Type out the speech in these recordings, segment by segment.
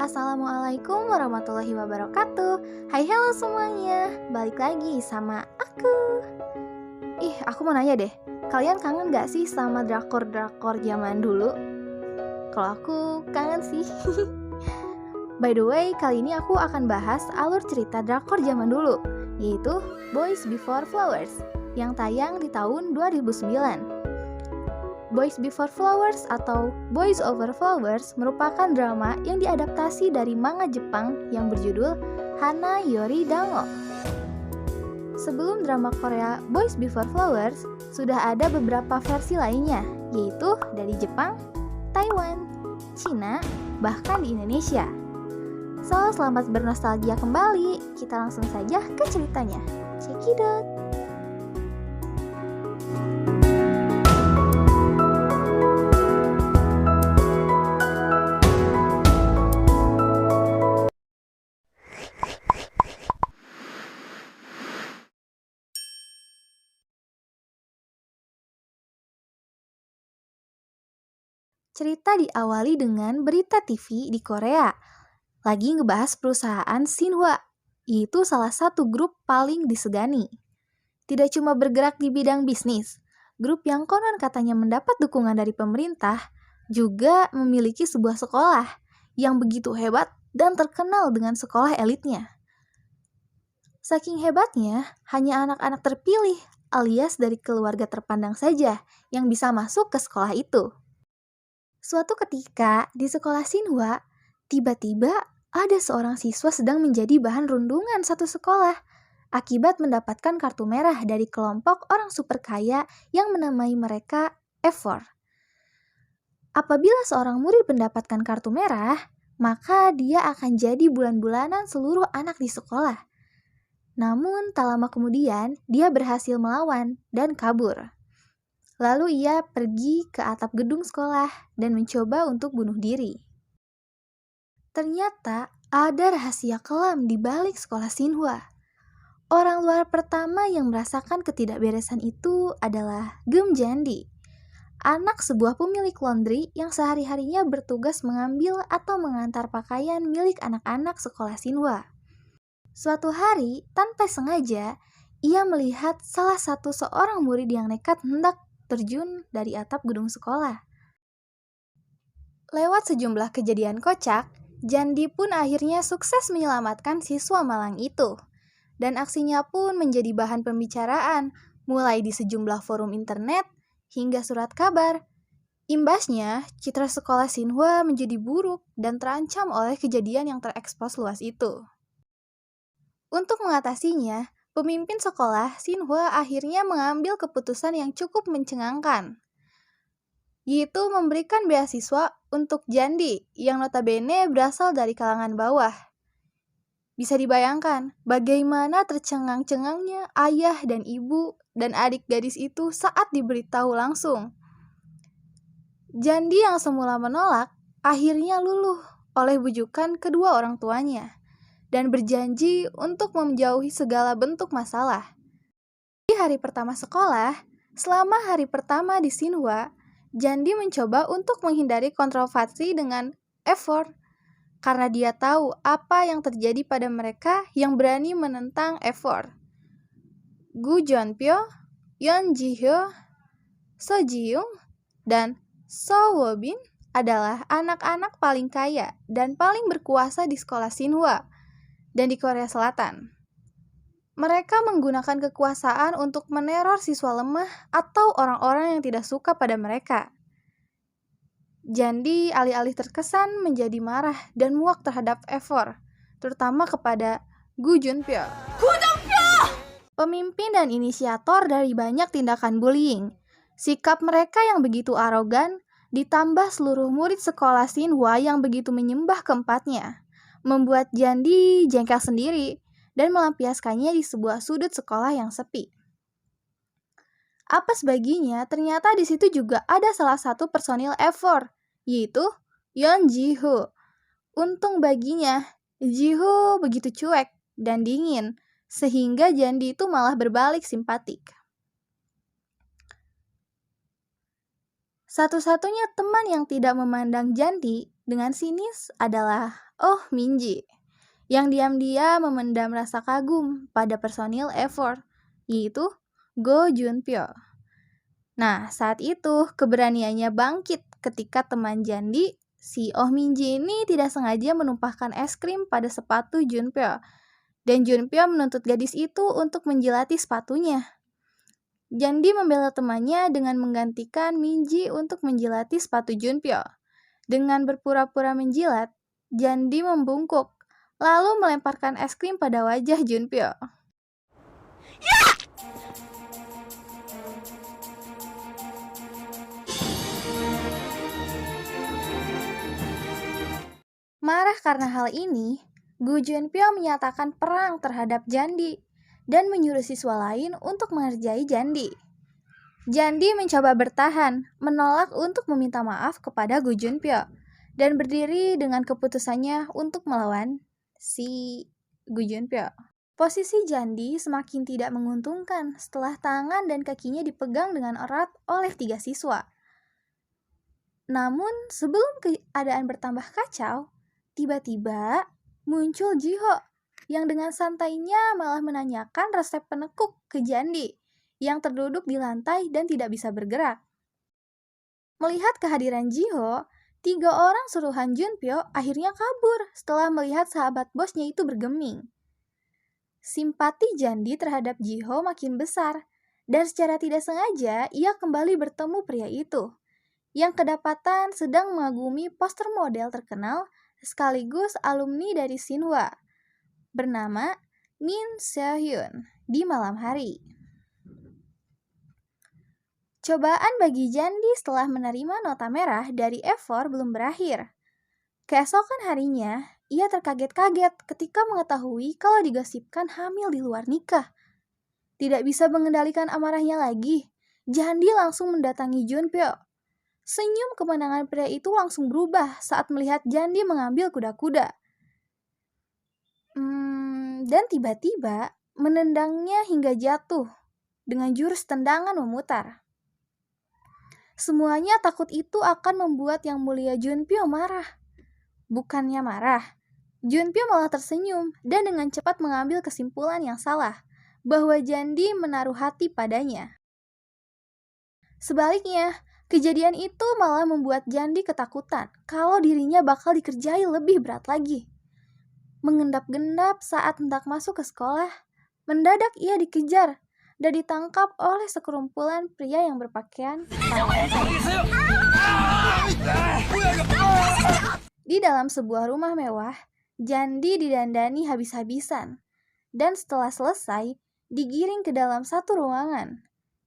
Assalamualaikum warahmatullahi wabarakatuh. Hai, hello semuanya. Balik lagi sama aku. Aku mau nanya deh, kalian kangen gak sih sama drakor-drakor zaman dulu? Kalau aku kangen sih. By the way, kali ini aku akan bahas alur cerita drakor zaman dulu, yaitu Boys Before Flowers, yang tayang di tahun 2009. Boys Before Flowers atau Boys Over Flowers merupakan drama yang diadaptasi dari manga Jepang yang berjudul Hana Yori Dango. Sebelum drama Korea Boys Before Flowers, sudah ada beberapa versi lainnya, yaitu dari Jepang, Taiwan, Cina, bahkan di Indonesia. So, selamat bernostalgia kembali. Kita langsung saja ke ceritanya. Check it out! Cerita diawali dengan berita TV di Korea. Lagi ngebahas perusahaan Shinhwa, yaitu salah satu grup paling disegani. Tidak cuma bergerak di bidang bisnis, grup yang konon katanya mendapat dukungan dari pemerintah, juga memiliki sebuah sekolah yang begitu hebat dan terkenal dengan sekolah elitnya. Saking hebatnya, hanya anak-anak terpilih alias dari keluarga terpandang saja yang bisa masuk ke sekolah itu. Suatu ketika, di sekolah Shinhwa, tiba-tiba ada seorang siswa sedang menjadi bahan rundungan satu sekolah akibat mendapatkan kartu merah dari kelompok orang super kaya yang menamai mereka F4. Apabila seorang murid mendapatkan kartu merah, maka dia akan jadi bulan-bulanan seluruh anak di sekolah. Namun, tak lama kemudian, dia berhasil melawan dan kabur. Lalu ia pergi ke atap gedung sekolah dan mencoba untuk bunuh diri. Ternyata ada rahasia kelam di balik sekolah Shinhwa. Orang luar pertama yang merasakan ketidakberesan itu adalah Geum Jandi, anak sebuah pemilik laundry yang sehari-harinya bertugas mengambil atau mengantar pakaian milik anak-anak sekolah Shinhwa. Suatu hari, tanpa sengaja, ia melihat salah satu seorang murid yang nekat hendak terjun dari atap gedung sekolah. Lewat sejumlah kejadian kocak, Jandi pun akhirnya sukses menyelamatkan siswa malang itu. Dan aksinya pun menjadi bahan pembicaraan, mulai di sejumlah forum internet hingga surat kabar. Imbasnya, citra sekolah Shinhwa menjadi buruk dan terancam oleh kejadian yang terekspos luas itu. Untuk mengatasinya, pemimpin sekolah Shinhwa akhirnya mengambil keputusan yang cukup mencengangkan, yaitu memberikan beasiswa untuk Jandi yang notabene berasal dari kalangan bawah. Bisa dibayangkan bagaimana tercengang-cengangnya ayah dan ibu dan adik gadis itu saat diberitahu langsung. Jandi yang semula menolak akhirnya luluh oleh bujukan kedua orang tuanya dan berjanji untuk menjauhi segala bentuk masalah. Di hari pertama sekolah, selama hari pertama di Shinhwa, Jandi mencoba untuk menghindari kontroversi dengan F4 karena dia tahu apa yang terjadi pada mereka yang berani menentang F4. Gu Jeonpyo, Yeon Jihyo, So Ji-young, dan So Woo-bin adalah anak-anak paling kaya dan paling berkuasa di sekolah Shinhwa dan di Korea Selatan. Mereka menggunakan kekuasaan untuk meneror siswa lemah atau orang-orang yang tidak suka pada mereka. Jandi alih-alih terkesan menjadi marah dan muak terhadap F4, terutama kepada Gu Jeonpyo, pemimpin dan inisiator dari banyak tindakan bullying. Sikap mereka yang begitu arogan, ditambah seluruh murid sekolah Shinhwa yang begitu menyembah keempatnya, membuat Jandi jengkel sendiri dan melampiaskannya di sebuah sudut sekolah yang sepi. Apes baginya, ternyata di situ juga ada salah satu personil F4, yaitu Yeon Ji-ho. Untung baginya, Ji-ho begitu cuek dan dingin, sehingga Jandi itu malah berbalik simpatik. Satu-satunya teman yang tidak memandang Jandi dengan sinis adalah Oh Minji, yang diam-diam memendam rasa kagum pada personil effort, yaitu Go Junpyo. Nah, saat itu keberaniannya bangkit ketika teman Jandi, si Oh Minji ini tidak sengaja menumpahkan es krim pada sepatu Junpyo. Dan Junpyo menuntut gadis itu untuk menjilati sepatunya. Jandi membela temannya dengan menggantikan Minji untuk menjilati sepatu Junpyo. Dengan berpura-pura menjilat, Jandi membungkuk, lalu melemparkan es krim pada wajah Junpyo. Marah karena hal ini, Gu Junpyo menyatakan perang terhadap Jandi dan menyuruh siswa lain untuk mengerjai Jandi. Jandi mencoba bertahan, menolak untuk meminta maaf kepada Gu Junpyo, dan berdiri dengan keputusannya untuk melawan si Gu Junpyo. Posisi Jandi semakin tidak menguntungkan setelah tangan dan kakinya dipegang dengan erat oleh 3 siswa. Namun, sebelum keadaan bertambah kacau, tiba-tiba muncul Jiho yang dengan santainya malah menanyakan resep penekuk ke Jandi yang terduduk di lantai dan tidak bisa bergerak. Melihat kehadiran Jiho, 3 orang suruhan Junpyo akhirnya kabur setelah melihat sahabat bosnya itu bergeming. Simpati Jandi terhadap Jiho makin besar, dan secara tidak sengaja ia kembali bertemu pria itu, yang kedapatan sedang mengagumi poster model terkenal sekaligus alumni dari Shinhwa, bernama Min Se-hyun di malam hari. Cobaan bagi Jandi setelah menerima nota merah dari Efor belum berakhir. Keesokan harinya, ia terkaget-kaget ketika mengetahui kalau digosipkan hamil di luar nikah. Tidak bisa mengendalikan amarahnya lagi, Jandi langsung mendatangi Junpyo. Senyum kemenangan pria itu langsung berubah saat melihat Jandi mengambil kuda-kuda. Dan tiba-tiba menendangnya hingga jatuh dengan jurus tendangan memutar. Semuanya takut itu akan membuat Yang Mulia Junpyo marah. Bukannya marah, Junpyo malah tersenyum dan dengan cepat mengambil kesimpulan yang salah, bahwa Jandi menaruh hati padanya. Sebaliknya, kejadian itu malah membuat Jandi ketakutan kalau dirinya bakal dikerjai lebih berat lagi. Mengendap-gendap saat hendak masuk ke sekolah, mendadak ia dikejar dan ditangkap oleh sekerumpulan pria yang berpakaian Di dalam sebuah rumah mewah, Jandi didandani habis-habisan, dan setelah selesai, digiring ke dalam satu ruangan.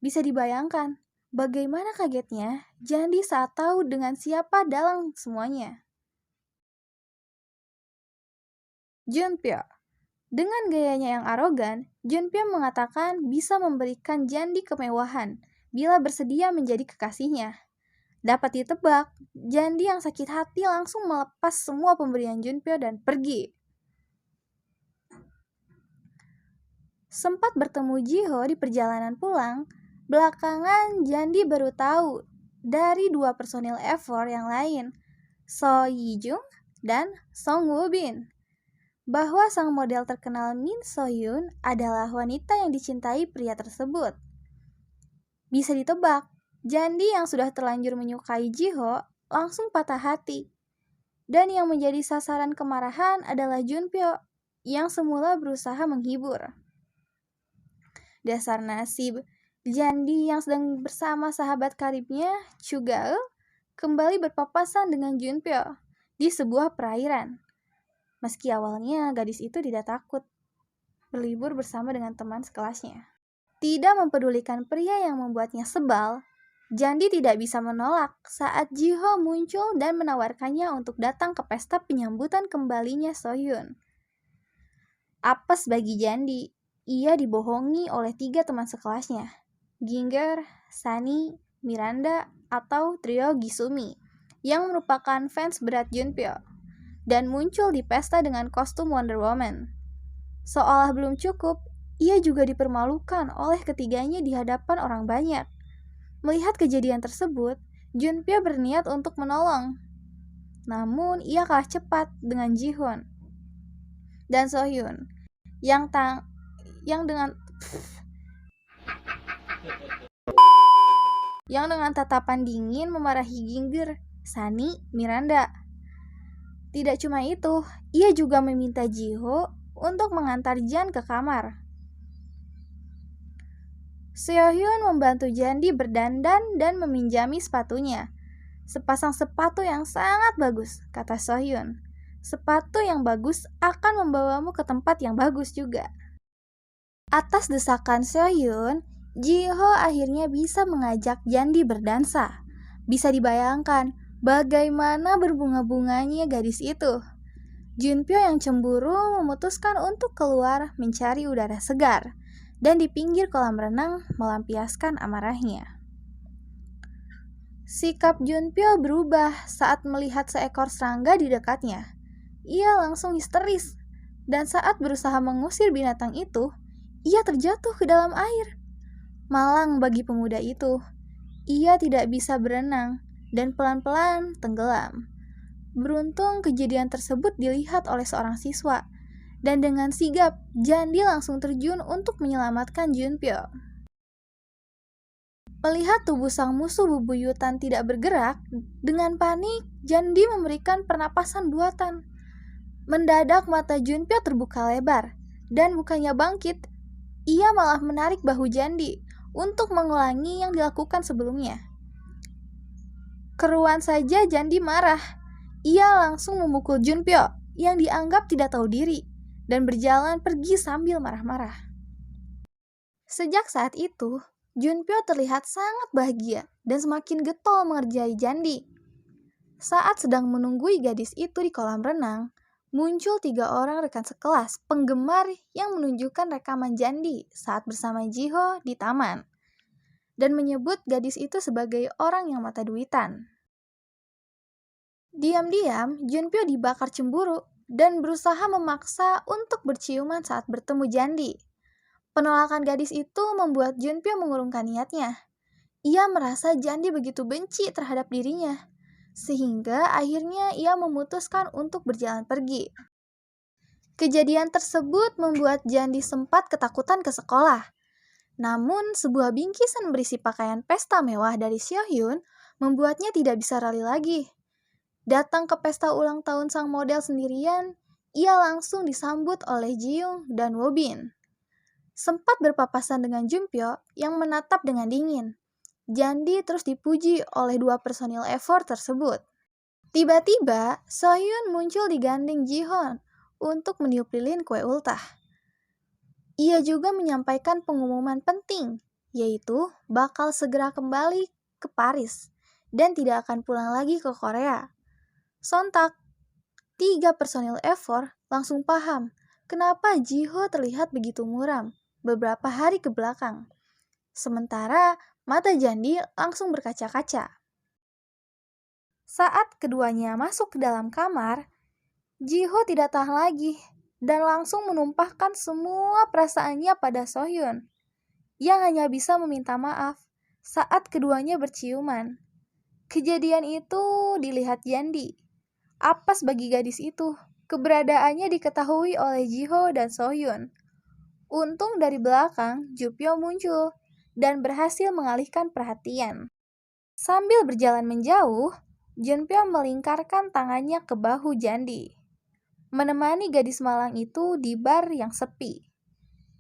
Bisa dibayangkan bagaimana kagetnya Jandi saat tahu dengan siapa dalang semuanya. Junpyo. Dengan gayanya yang arogan, Junpyo mengatakan bisa memberikan Jandi kemewahan bila bersedia menjadi kekasihnya. Dapat ditebak, Jandi yang sakit hati langsung melepas semua pemberian Junpyo dan pergi. Sempat bertemu Jiho di perjalanan pulang, belakangan Jandi baru tahu dari 2 personil Efor yang lain, So Yi-jung dan Song Woo-bin, bahwa sang model terkenal Min So-hyun adalah wanita yang dicintai pria tersebut. Bisa ditebak, Jandi yang sudah terlanjur menyukai Jiho langsung patah hati. Dan yang menjadi sasaran kemarahan adalah Junpyo yang semula berusaha menghibur. Dasar nasib, Jandi yang sedang bersama sahabat karibnya, Chugae, kembali berpapasan dengan Junpyo di sebuah perairan. Meski awalnya gadis itu tidak takut berlibur bersama dengan teman sekelasnya. Tidak mempedulikan pria yang membuatnya sebal, Jandi tidak bisa menolak saat Jiho muncul dan menawarkannya untuk datang ke pesta penyambutan kembalinya Sohyun. Apes bagi Jandi, ia dibohongi oleh 3 teman sekelasnya, Ginger, Sunny, Miranda, atau trio Gisumi, yang merupakan fans berat Junpyo, dan muncul di pesta dengan kostum Wonder Woman. Seolah belum cukup, ia juga dipermalukan oleh ketiganya di hadapan orang banyak. Melihat kejadian tersebut, Junpyo berniat untuk menolong. Namun ia kalah cepat dengan Ji-hoon dan So-hyun yang dengan tatapan dingin memarahi Ginger, Sunny, Miranda. Tidak cuma itu, ia juga meminta Ji-ho untuk mengantar Jan ke kamar. Seo-hyun membantu Jandi berdandan dan meminjami sepatunya. Sepasang sepatu yang sangat bagus, kata Seo-hyun. Sepatu yang bagus akan membawamu ke tempat yang bagus juga. Atas desakan Seo-hyun, Ji-ho akhirnya bisa mengajak Jandi berdansa. Bisa dibayangkan bagaimana berbunga-bunganya gadis itu. Junpyo yang cemburu memutuskan untuk keluar mencari udara segar dan di pinggir kolam renang melampiaskan amarahnya. Sikap Junpyo berubah saat melihat seekor serangga di dekatnya. Ia langsung histeris dan saat berusaha mengusir binatang itu, ia terjatuh ke dalam air. Malang bagi pemuda itu, ia tidak bisa berenang dan pelan-pelan tenggelam. Beruntung kejadian tersebut dilihat oleh seorang siswa, dan dengan sigap, Jandi langsung terjun untuk menyelamatkan Junpyo. Melihat tubuh sang musuh bebuyutan tidak bergerak, dengan panik, Jandi memberikan pernapasan buatan. Mendadak mata Junpyo terbuka lebar, dan bukannya bangkit, ia malah menarik bahu Jandi untuk mengulangi yang dilakukan sebelumnya. Keruan saja Jandi marah. Ia langsung memukul Junpyo yang dianggap tidak tahu diri dan berjalan pergi sambil marah-marah. Sejak saat itu, Junpyo terlihat sangat bahagia dan semakin getol mengerjai Jandi. Saat sedang menunggui gadis itu di kolam renang, muncul 3 orang rekan sekelas penggemar yang menunjukkan rekaman Jandi saat bersama Ji-ho di taman dan menyebut gadis itu sebagai orang yang mata duitan. Diam-diam, Junpyo dibakar cemburu dan berusaha memaksa untuk berciuman saat bertemu Jandi. Penolakan gadis itu membuat Junpyo mengurungkan niatnya. Ia merasa Jandi begitu benci terhadap dirinya, sehingga akhirnya ia memutuskan untuk berjalan pergi. Kejadian tersebut membuat Jandi sempat ketakutan ke sekolah. Namun, sebuah bingkisan berisi pakaian pesta mewah dari Seo-hyun membuatnya tidak bisa rali lagi. Datang ke pesta ulang tahun sang model sendirian, ia langsung disambut oleh Ji-young dan Woo-bin. Sempat berpapasan dengan Junpyo yang menatap dengan dingin. Jandi terus dipuji oleh 2 personil effort tersebut. Tiba-tiba, So-hyun muncul digandeng Ji-hoon untuk meniup lilin kue ultah. Ia juga menyampaikan pengumuman penting, yaitu bakal segera kembali ke Paris dan tidak akan pulang lagi ke Korea. Sontak, 3 personil effort langsung paham kenapa Ji-ho terlihat begitu muram beberapa hari ke belakang. Sementara mata Jandi langsung berkaca-kaca. Saat keduanya masuk ke dalam kamar, Ji-ho tidak tahan lagi dan langsung menumpahkan semua perasaannya pada So-hyun yang hanya bisa meminta maaf saat keduanya berciuman. Kejadian itu dilihat Jandi. Apes bagi gadis itu, keberadaannya diketahui oleh Ji-ho dan So-hyun. Untung dari belakang, Junpyo muncul dan berhasil mengalihkan perhatian. Sambil berjalan menjauh, Junpyo melingkarkan tangannya ke bahu Jandi, menemani gadis malang itu di bar yang sepi.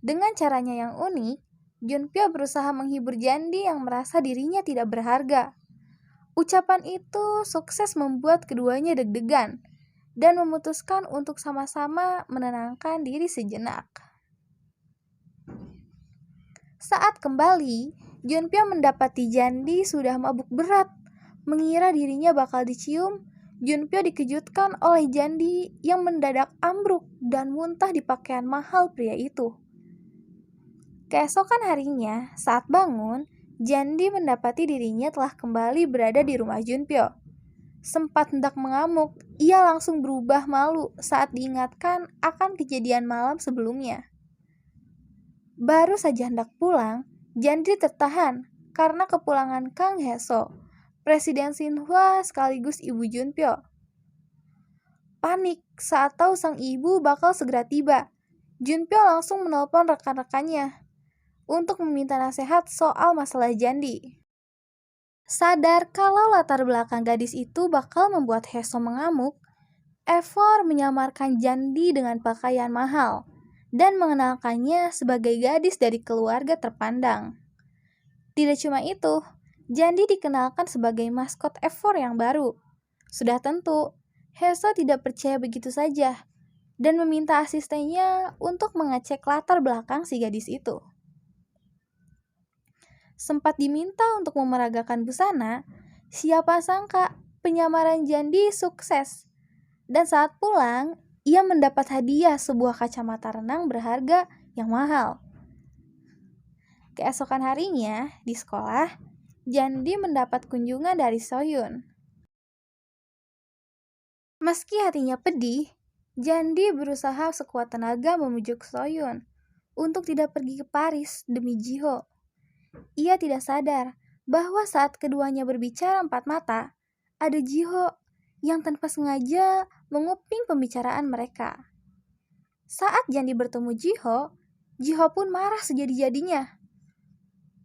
Dengan caranya yang unik, Junpyo berusaha menghibur Jandi yang merasa dirinya tidak berharga. Ucapan itu sukses membuat keduanya deg-degan dan memutuskan untuk sama-sama menenangkan diri sejenak. Saat kembali, Junpyo mendapati Jandi sudah mabuk berat. Mengira dirinya bakal dicium, Junpyo dikejutkan oleh Jandi yang mendadak ambruk dan muntah di pakaian mahal pria itu. Keesokan harinya, saat bangun, Jandi mendapati dirinya telah kembali berada di rumah Junpyo. Sempat hendak mengamuk, ia langsung berubah malu saat diingatkan akan kejadian malam sebelumnya. Baru saja hendak pulang, Jandi tertahan karena kepulangan Kang Hae-so, Presiden Shinhwa sekaligus ibu Junpyo. Panik saat tahu sang ibu bakal segera tiba. Junpyo langsung menelpon rekan-rekannya untuk meminta nasihat soal masalah Jandi. Sadar kalau latar belakang gadis itu bakal membuat Heso mengamuk, Efor menyamarkan Jandi dengan pakaian mahal dan mengenalkannya sebagai gadis dari keluarga terpandang. Tidak cuma itu, Jandi dikenalkan sebagai maskot Efor yang baru. Sudah tentu, Heso tidak percaya begitu saja dan meminta asistennya untuk mengecek latar belakang si gadis itu. Sempat diminta untuk memeragakan busana, siapa sangka penyamaran Jandi sukses. Dan saat pulang, ia mendapat hadiah sebuah kacamata renang berharga yang mahal. Keesokan harinya, di sekolah, Jandi mendapat kunjungan dari Soyun. Meski hatinya pedih, Jandi berusaha sekuat tenaga memujuk Soyun untuk tidak pergi ke Paris demi Jiho. Ia tidak sadar bahwa saat keduanya berbicara empat mata, ada Jiho yang tanpa sengaja menguping pembicaraan mereka. Saat Jandi bertemu Jiho, Jiho pun marah sejadi-jadinya.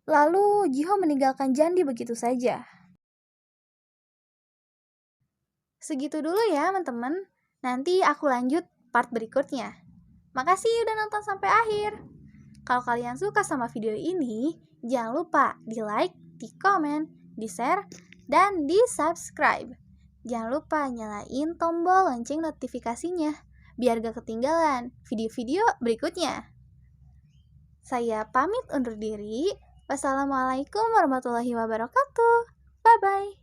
Lalu Jiho meninggalkan Jandi begitu saja. Segitu dulu ya teman-teman. Nanti aku lanjut part berikutnya. Makasih udah nonton sampai akhir. Kalau kalian suka sama video ini, jangan lupa di like, di komen, di share, dan di subscribe. Jangan lupa nyalain tombol lonceng notifikasinya, biar gak ketinggalan video-video berikutnya. Saya pamit undur diri. Wassalamualaikum warahmatullahi wabarakatuh. Bye-bye.